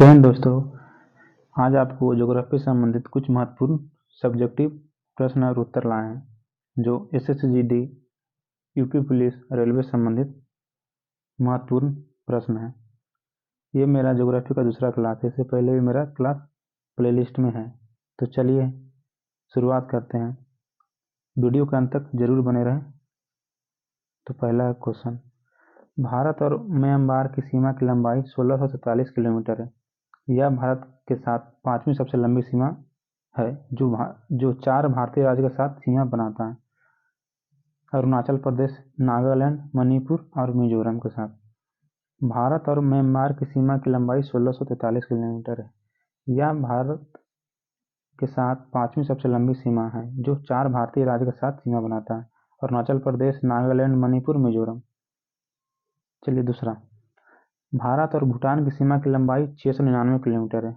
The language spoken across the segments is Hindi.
जय हिंद दोस्तों। आज आपको ज्योग्राफी से संबंधित कुछ महत्वपूर्ण सब्जेक्टिव प्रश्न और उत्तर लाए हैं जो एसएसजीडी, यूपी पुलिस, रेलवे से संबंधित महत्वपूर्ण प्रश्न हैं। ये मेरा ज्योग्राफी का दूसरा क्लास है। इससे पहले भी मेरा क्लास प्लेलिस्ट में है। तो चलिए शुरुआत करते हैं। वीडियो के अंत तक जरूर बने रहें। तो पहला क्वेश्चन, भारत और म्यांमार की सीमा की लंबाई 1643 किलोमीटर है। यह भारत के साथ पांचवी सबसे लंबी सीमा है जो 4 भारतीय राज्यों के साथ सीमा बनाता है: अरुणाचल प्रदेश, नागालैंड, मणिपुर और मिजोरम के साथ। भारत और म्यांमार की सीमा की लंबाई 1643 किलोमीटर है। यह भारत के साथ पांचवी सबसे लंबी सीमा है जो 4 भारतीय राज्यों के साथ सीमा बनाता है: अरुणाचल प्रदेश, नागालैंड, मणिपुर, मिजोरम। चलिए दूसरा, भारत और भूटान की सीमा की लंबाई 699 किलोमीटर है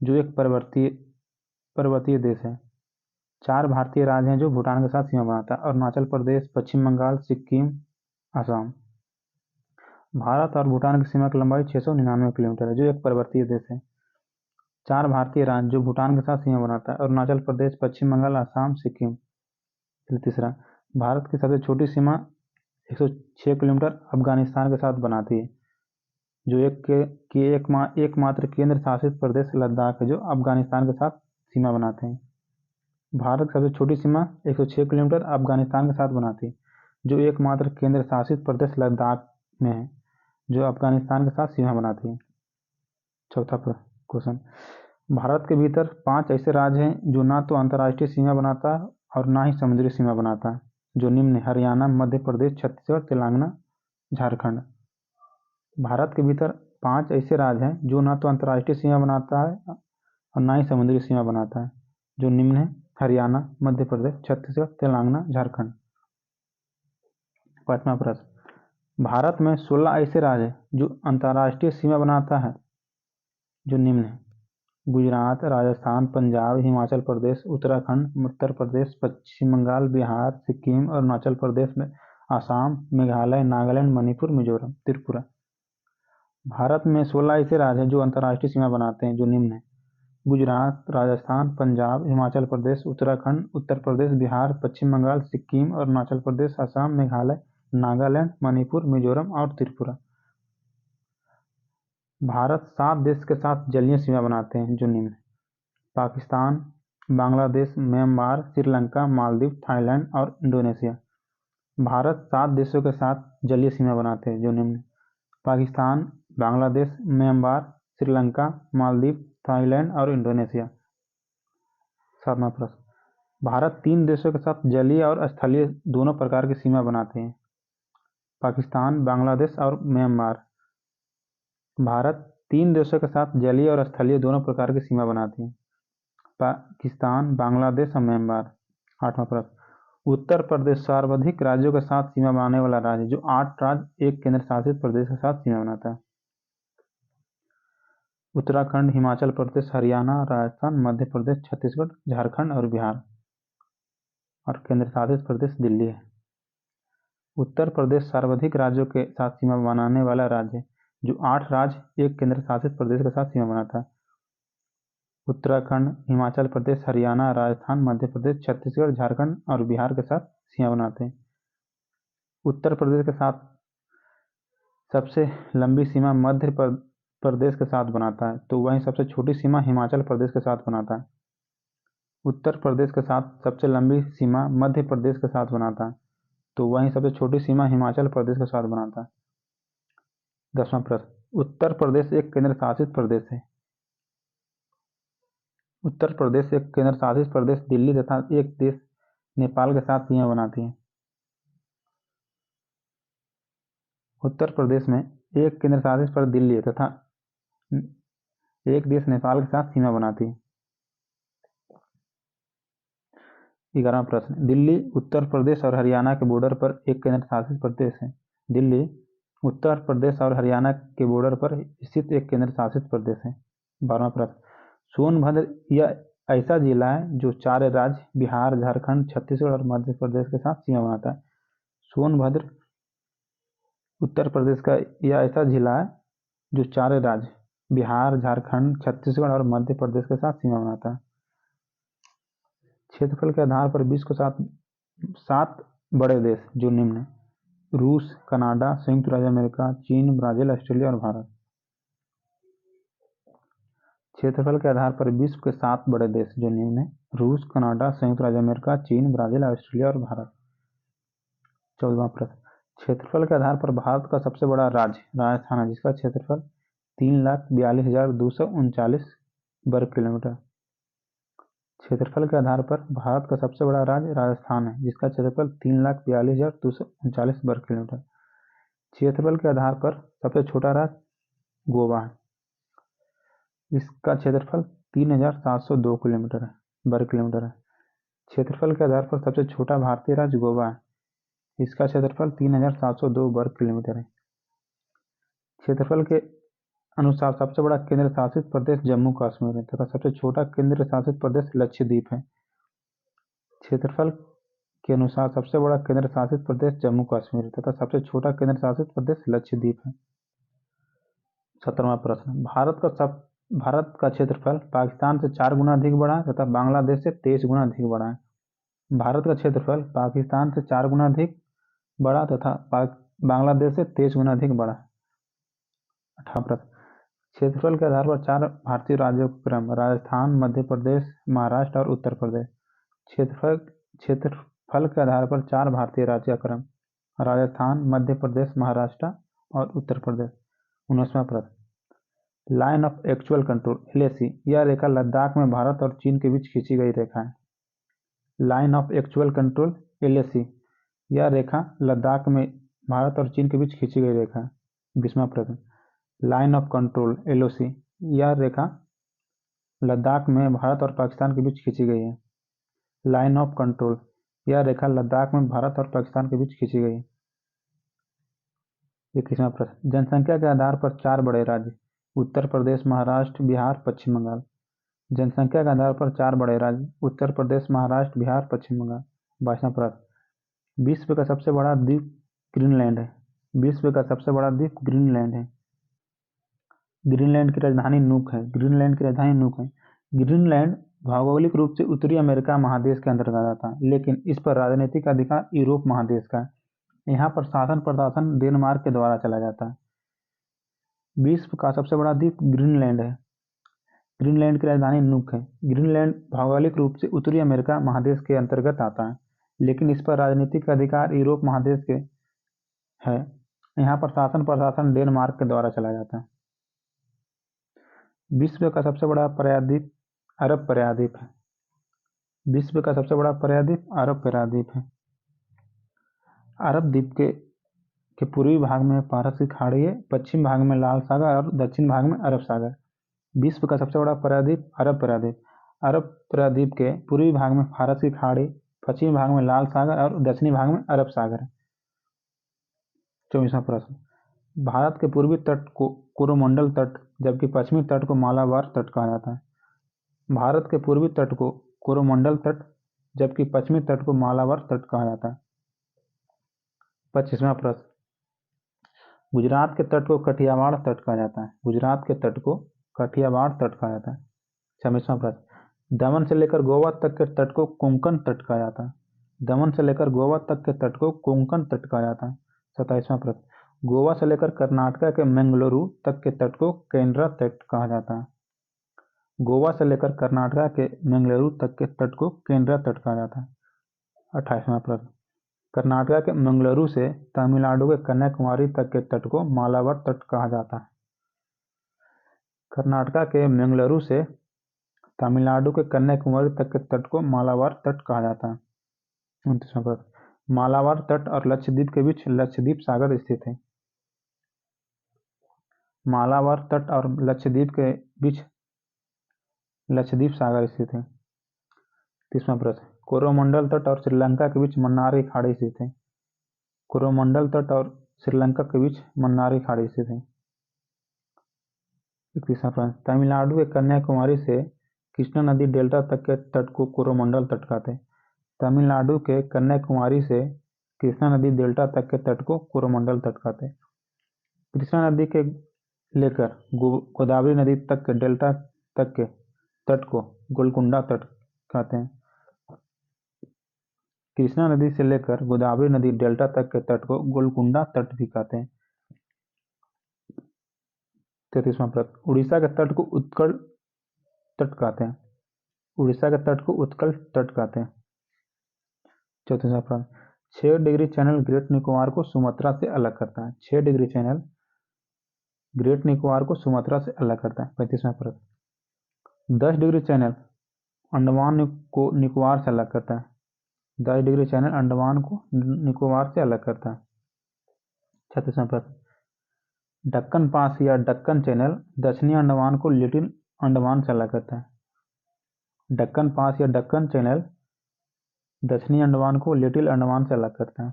जो एक पर्वतीय देश है। 4 भारतीय राज्य हैं जो भूटान के साथ सीमा बनाता है: अरुणाचल प्रदेश, पश्चिम बंगाल, सिक्किम, असम। भारत और भूटान की सीमा की लंबाई 699 किलोमीटर है जो एक पर्वतीय देश है। 4 भारतीय राज्य जो भूटान के साथ सीमा बनाता है: अरुणाचल प्रदेश, पश्चिम बंगाल, असम, सिक्किम। तीसरा, भारत की सबसे छोटी सीमा 106 किलोमीटर अफगानिस्तान के साथ बनाती है जो एकमात्र केंद्र शासित प्रदेश लद्दाख है जो अफगानिस्तान के साथ सीमा बनाते हैं। भारत की सबसे छोटी सीमा 106 किलोमीटर अफगानिस्तान के साथ बनाती है जो एकमात्र केंद्र शासित प्रदेश लद्दाख में है जो अफगानिस्तान के साथ सीमा बनाती है। चौथा क्वेश्चन, भारत के भीतर 5 ऐसे राज्य हैं जो ना तो अंतर्राष्ट्रीय सीमा बनाता है और ना ही समुद्री सीमा बनाता है, जो निम्न है: हरियाणा, मध्य प्रदेश, छत्तीसगढ़, तेलंगाना, झारखंड। भारत के भीतर 5 ऐसे राज्य हैं जो ना तो अंतर्राष्ट्रीय सीमा बनाता है और ना ही समुद्री सीमा बनाता है, जो निम्न है: हरियाणा, मध्य प्रदेश, छत्तीसगढ़, तेलंगाना, झारखंड। पांचवा प्रश्न, भारत में 16 ऐसे राज्य हैं जो अंतर्राष्ट्रीय सीमा बनाता है, जो निम्न है: गुजरात, राजस्थान, पंजाब, हिमाचल प्रदेश, उत्तराखंड, उत्तर प्रदेश, पश्चिम बंगाल, बिहार, सिक्किम, अरुणाचल प्रदेश में, असम, मेघालय, नागालैंड, मणिपुर, मिजोरम, त्रिपुरा। भारत में 16 ऐसे राज्य हैं जो अंतर्राष्ट्रीय सीमा बनाते हैं, जो निम्न है: गुजरात, राजस्थान, पंजाब, हिमाचल प्रदेश, उत्तराखंड, उत्तर प्रदेश, बिहार, पश्चिम बंगाल, सिक्किम, अरुणाचल प्रदेश, असम, मेघालय, नागालैंड, मणिपुर, मिजोरम और त्रिपुरा। भारत 7 देश के साथ जलीय सीमा बनाते हैं, जो निम्न है: पाकिस्तान, बांग्लादेश, म्यांमार, श्रीलंका, मालदीव, थाईलैंड और इंडोनेशिया। भारत 7 देशों के साथ जलीय सीमा बनाते हैं, जो निम्न है: पाकिस्तान, बांग्लादेश, म्यांमार, श्रीलंका, मालदीव, थाईलैंड और इंडोनेशिया। 7वां प्रश्न, भारत 3 देशों के साथ जलीय और स्थलीय दोनों प्रकार की सीमा बनाते हैं: पाकिस्तान, बांग्लादेश और म्यांमार। भारत 3 देशों के साथ जलीय और स्थलीय दोनों प्रकार की सीमा बनाते हैं: पाकिस्तान, बांग्लादेश और म्यांमार। 8वां प्रश्न, उत्तर प्रदेश सर्वाधिक राज्यों के साथ सीमा बनाने वाला राज्य, जो 8 राज्य एक केंद्र शासित प्रदेश के साथ सीमा बनाता है: उत्तराखंड, हिमाचल प्रदेश, हरियाणा, राजस्थान, मध्य प्रदेश, छत्तीसगढ़, झारखंड और बिहार। और केंद्र शासित प्रदेश दिल्ली है। उत्तर प्रदेश सर्वाधिक राज्यों के साथ सीमा बनाने वाला राज्य है, जो 8 राज्य एक केंद्र शासित प्रदेश के साथ सीमा बनाता है: उत्तराखंड, हिमाचल प्रदेश, हरियाणा, राजस्थान, मध्य प्रदेश, छत्तीसगढ़, झारखंड और बिहार के साथ सीमा बनाते हैं। उत्तर प्रदेश के साथ सबसे लंबी सीमा मध्य प्रदेश के साथ बनाता है, तो वहीं सबसे छोटी सीमा हिमाचल प्रदेश के साथ बनाता है। उत्तर प्रदेश के साथ सबसे लंबी सीमा मध्य प्रदेश के साथ बनाता है, तो वहीं सबसे छोटी सीमा हिमाचल प्रदेश के साथ बनाता है। 10वां प्रश्न, उत्तर प्रदेश एक केंद्र शासित प्रदेश है। उत्तर प्रदेश एक केंद्र शासित प्रदेश दिल्ली तथा एक देश नेपाल के साथ सीमा बनाती है। उत्तर प्रदेश में एक केंद्र शासित प्रदेश दिल्ली है तथा एक देश नेपाल के साथ सीमा बनाती है। 11वां प्रश्न, दिल्ली उत्तर प्रदेश और हरियाणा के बॉर्डर पर एक केंद्र शासित प्रदेश है। दिल्ली उत्तर प्रदेश और हरियाणा के बॉर्डर पर स्थित एक केंद्र शासित प्रदेश है। 12वां प्रश्न, सोनभद्र यह ऐसा जिला है जो 4 राज्य बिहार, झारखंड, छत्तीसगढ़ और मध्य प्रदेश के साथ सीमा बनाता है। सोनभद्र उत्तर प्रदेश का यह ऐसा जिला है जो 4 राज्य बिहार, झारखंड, छत्तीसगढ़ और मध्य प्रदेश के साथ सीमा बनाता है। क्षेत्रफल के आधार पर विश्व के सात बड़े देश जो निम्न हैं: रूस, कनाडा, संयुक्त राज्य अमेरिका, चीन, ब्राजील, ऑस्ट्रेलिया और भारत। क्षेत्रफल के आधार पर विश्व के 7 बड़े देश जो निम्न हैं: रूस, कनाडा, संयुक्त राज्य अमेरिका, चीन, ब्राजील, ऑस्ट्रेलिया और भारत। 14वां प्रश्न, क्षेत्रफल के आधार पर भारत का सबसे बड़ा राज्य राजस्थान है, जिसका क्षेत्रफल 3,42,239 वर्ग किलोमीटर। क्षेत्रफल के आधार पर भारत का सबसे बड़ा राज्य राजस्थान है, जिसका क्षेत्रफल 3,42,239 वर्ग किलोमीटर। क्षेत्रफल के आधार पर सबसे छोटा राज्य गोवा है, इसका क्षेत्रफल 3,702 किलोमीटर है वर्ग किलोमीटर है। क्षेत्रफल के आधार पर सबसे छोटा भारतीय राज्य गोवा है, इसका क्षेत्रफल 3,702 वर्ग किलोमीटर है। क्षेत्रफल के अनुसार सबसे बड़ा केंद्र शासित प्रदेश जम्मू कश्मीर है तथा सबसे छोटा केंद्र शासित प्रदेश लक्षद्वीप है। क्षेत्रफल के अनुसार सबसे बड़ा केंद्र शासित प्रदेश जम्मू कश्मीर तथा सबसे छोटा केंद्र शासित प्रदेश लक्षद्वीप है। 17वां प्रश्न, भारत का क्षेत्रफल पाकिस्तान से 4 गुना अधिक बड़ा है तथा बांग्लादेश से 23 गुना अधिक बड़ा है। भारत का क्षेत्रफल पाकिस्तान से 4 गुना अधिक बड़ा तथा बांग्लादेश से 23 गुना अधिक बड़ा है। 18वां प्रश्न, क्षेत्रफल के आधार पर 4 भारतीय राज्यों के क्रम: राजस्थान, मध्य प्रदेश, महाराष्ट्र और उत्तर प्रदेश। क्षेत्रफल के आधार पर 4 भारतीय राज्य का क्रम: राजस्थान, मध्य प्रदेश, महाराष्ट्र और उत्तर प्रदेश। 19वां प्रश्न, line of actual control (LAC) यह रेखा लद्दाख में भारत और चीन के बीच खींची गई रेखा है। Line of actual control (LAC) यह रेखा लद्दाख में भारत और चीन के बीच खींची गई रेखा है। 20वां प्रश्न, लाइन ऑफ कंट्रोल (LOC) यह रेखा लद्दाख में भारत और पाकिस्तान के बीच खींची गई है। लाइन ऑफ कंट्रोल यह रेखा लद्दाख में भारत और पाकिस्तान के बीच खींची गई है। 21वां प्रश्न, जनसंख्या के आधार पर 4 बड़े राज्य: उत्तर प्रदेश, महाराष्ट्र, बिहार, पश्चिम बंगाल। जनसंख्या के आधार पर 4 बड़े राज्य: उत्तर प्रदेश, महाराष्ट्र, बिहार, पश्चिम बंगाल। 22वां प्रश्न, विश्व का सबसे बड़ा द्वीप ग्रीनलैंड है। विश्व का सबसे बड़ा द्वीप ग्रीनलैंड है। ग्रीनलैंड की राजधानी नूक है। ग्रीनलैंड की राजधानी नूक है। ग्रीनलैंड भौगोलिक रूप से उत्तरी अमेरिका महादेश के अंतर्गत आता है, लेकिन इस पर राजनीतिक अधिकार यूरोप महादेश का है। यहाँ पर शासन प्रशासन डेनमार्क के द्वारा चला जाता है। विश्व का सबसे बड़ा द्वीप ग्रीनलैंड है। ग्रीनलैंड की राजधानी नूक है। ग्रीनलैंड भौगोलिक रूप से उत्तरी अमेरिका महादेश के अंतर्गत आता है, लेकिन इस पर राजनीतिक अधिकार यूरोप महादेश के है। यहाँ पर शासन प्रशासन डेनमार्क के द्वारा चला जाता है। विश्व का सबसे बड़ा प्रायद्वीप अरब प्रायद्वीप है। विश्व का सबसे बड़ा प्रायद्वीप अरब प्रायद्वीप है। अरब द्वीप के पूर्वी भाग में पारस की खाड़ी है, पश्चिम भाग में लाल सागर और दक्षिण भाग में अरब सागर। विश्व का सबसे बड़ा प्रायद्वीप अरब प्रायद्वीप। अरब प्रायद्वीप के पूर्वी भाग में फारस की खाड़ी, पश्चिमी भाग में लाल सागर और दक्षिणी भाग में अरब सागर है। 24वां प्रश्न, भारत के पूर्वी तट को कोरोमंडल तट जबकि पश्चिमी तट को मालाबार तट कहा जाता है। भारत के पूर्वी तट को कोरोमंडल तट जबकि पश्चिमी तट को मालाबार तट कहा जाता है। 25वां प्रश्न, गुजरात के तट को कठियावाड़ तट कहा जाता है। गुजरात के तट को कठियावाड़ तट कहा जाता है। 26वां प्रश्न, दमन से लेकर गोवा तक के तट को कोंकण तट कहा जाता है। दमन से लेकर गोवा तक के तट को कोंकण तट कहा जाता है। 27वां प्रश्न, गोवा से लेकर कर्नाटक के मंगलुरु तक के तट को केंद्रा तट कहा जाता है। गोवा से लेकर कर्नाटक के मंगलुरु तक के तट को केंद्रा तट कहा जाता है। 28वां प्रश्न, कर्नाटक के मंगलुरु से तमिलनाडु के कन्याकुमारी तक के तट को मालाबार तट कहा जाता है। कर्नाटक के मंगलुरु से तमिलनाडु के कन्याकुमारी तक के तट को मालाबार तट कहा जाता है। 29वां प्रश्न, मालाबार तट और लक्षद्वीप के बीच लक्षद्वीप सागर स्थित है। मालाबार तट और लक्षद्वीप के बीच लक्षद्वीप सागर स्थित है। 30वां प्रश्न, कोरोमंडल तट और श्रीलंका के बीच मन्नार की खाड़ी स्थित है। कोरोमंडल तट और श्रीलंका के बीच मन्नार की खाड़ी स्थित है। 31वां प्रश्न, तमिलनाडु के कन्याकुमारी से कृष्णा नदी डेल्टा तक के तट को कोरोमंडल तट कहते हैं। तमिलनाडु के कन्याकुमारी से कृष्णा नदी डेल्टा तक के तट को कोरोमंडल तट कहते हैं। कृष्णा नदी के लेकर गोदावरी नदी तक के डेल्टा तक के तट को गोलकुंडा तट कहते हैं। कृष्णा नदी से लेकर गोदावरी नदी डेल्टा तक के तट को गोलकुंडा तट भी कहते हैं। 33वां प्रश्न, उड़ीसा के तट को उत्कल तट कहते हैं। उड़ीसा के तट को उत्कल तट कहते हैं। 34वां प्रश्न, 6 डिग्री चैनल ग्रेट निकोबार को सुमात्रा से अलग करता है। 6 डिग्री चैनल ग्रेट निकोबार को सुमात्रा से अलग करता है। 35वां प्रश्न, 10 डिग्री चैनल अंडमान को निकोबार से अलग करता है। 10 डिग्री चैनल अंडमान को निकोबार से अलग करता है। 36वां प्रश्न, दक्कन पास या दक्कन चैनल दक्षिणी अंडमान को लिटिल अंडमान से अलग करता है। दक्कन पास या दक्कन चैनल दक्षिणी अंडमान को लिटिल अंडमान से अलग करता है।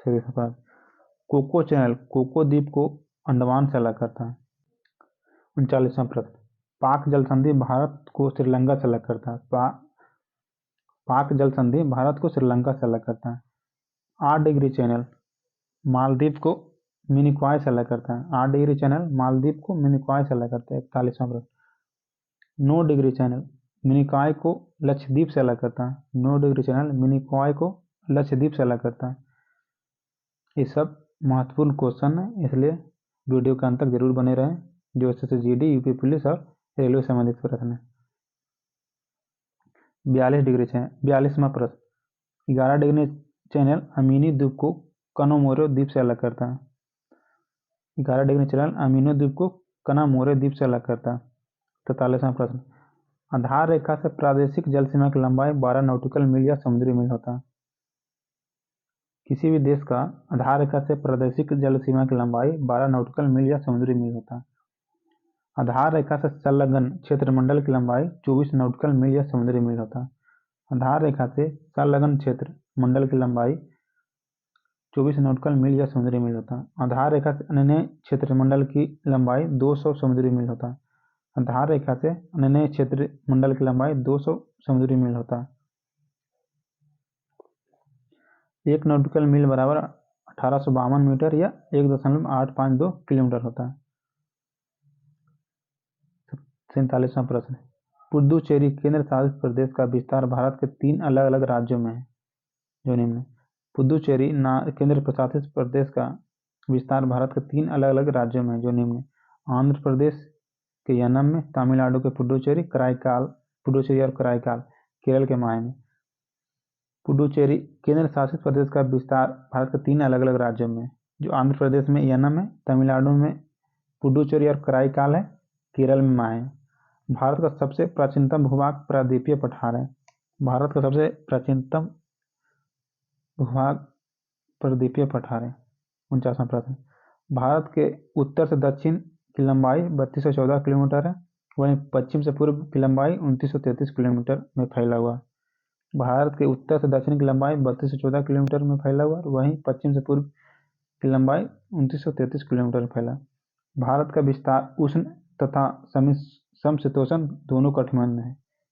37वां प्रश्न, कोको चैनल कोको द्वीप को अंडमान से अलग करता है। 39वां प्रश्न, पाक जल संधि भारत को श्रीलंका से अलग करता है। पाक जल संधि भारत को श्रीलंका से अलग करता है। 8 डिग्री चैनल मालदीव को मिनिकॉय से अलग करता है। 8 डिग्री चैनल मालदीव को मिनिकॉय से अलग करता है। 41वां प्रश्न, 9 डिग्री चैनल मिनिकॉय को लक्षद्वीप से अलग करता है। 9 डिग्री चैनल मिनिकॉय को लक्षद्वीप से अलग करता है। ये सब महत्वपूर्ण क्वेश्चन है, इसलिए वीडियो के अंत तक जरूर बने रहें, जो SSGD, यूपी पुलिस और रेलवे संबंधित प्रश्न है। 42 डिग्री चैनल 42वां प्रश्न, 11 डिग्री चैनल अमीनी द्वीप को कनामोरो द्वीप से अलग करता है। 11 डिग्री चैनल अमीनो द्वीप को कनामोरो द्वीप से अलग करता है। 43वां प्रश्न, आधार रेखा से प्रादेशिक जल सीमा की लंबाई 12 नॉटिकल मील या समुद्री मील होता है। किसी भी देश का आधार रेखा से प्रादेशिक जल सीमा की लंबाई 12 नॉटिकल मील या समुद्री मील होता है। आधार रेखा से संलग्न क्षेत्रमंडल की लंबाई 24 नॉटिकल मील या समुद्री मील होता है। आधार रेखा से संलग्न क्षेत्र मंडल की लंबाई 24 नॉटिकल मील या समुद्री मील होता है। आधार रेखा से अन्य क्षेत्रमंडल की लंबाई 200 समुद्री मील होता है। आधार रेखा से अन्य क्षेत्रमंडल की लंबाई 200 समुद्री मील होता है। 1 नॉटिकल मील बराबर 1852 मीटर या 1.852 किलोमीटर होता है। 47वां प्रश्न, पुडुचेरी केंद्र शासित प्रदेश का विस्तार भारत के 3 अलग अलग राज्यों में है, जो निम्न। पुडुचेरी केंद्र प्रशासित प्रदेश का विस्तार भारत के 3 अलग अलग राज्यों में है, जो निम्न। आंध्र प्रदेश के यनम में, तमिलनाडु के पुडुचेरी और कराईकाल, केरल के माहे में। पुडुचेरी केंद्र शासित प्रदेश का विस्तार भारत के 3 अलग अलग राज्यों में, जो आंध्र प्रदेश में यनम है, तमिलनाडु में पुडुचेरी और कराईकाल है, केरल में माहे है। भारत का सबसे प्राचीनतम भूभाग प्रायद्वीपीय पठार है। भारत का सबसे प्राचीनतम भूभाग प्रायद्वीपीय पठार है। 49वां प्रश्न, भारत के उत्तर से दक्षिण की लंबाई 3214 किलोमीटर है, वहीं पश्चिम से पूर्व की लंबाई 2933 किलोमीटर में फैला हुआ है। भारत के उत्तर से दक्षिण की लंबाई 3214 किलोमीटर में फैला हुआ है, वहीं पश्चिम से पूर्व की लंबाई 2933 किलोमीटर में फैला। भारत का विस्तार उष्ण तथा समशीतोष्ण दोनों कटिबंध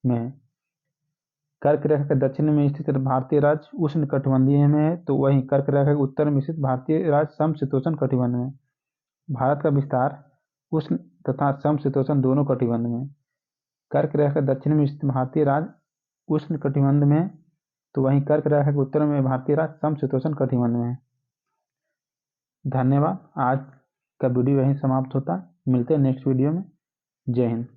में है। कर्क रेखा के दक्षिण में स्थित भारतीय राज्य उष्ण कटिबंधीय में है, तो वहीं कर्क रेखा के उत्तर में स्थित भारतीय राज्य समशीतोष्ण कटिबंध में है। भारत का विस्तार उष्ण तथा समशीतोष्ण दोनों कटिबंध में है। कर्क रेखा के दक्षिण में स्थित भारतीय राज्य उष्ण कटिबंध में है, तो वहीं कर्क रेखा के उत्तर में भारतीय राज्य समशीतोष्ण कटिबंध में है। धन्यवाद। आज का वीडियो यहीं समाप्त होता है। मिलते हैं नेक्स्ट वीडियो में। जय हिंद।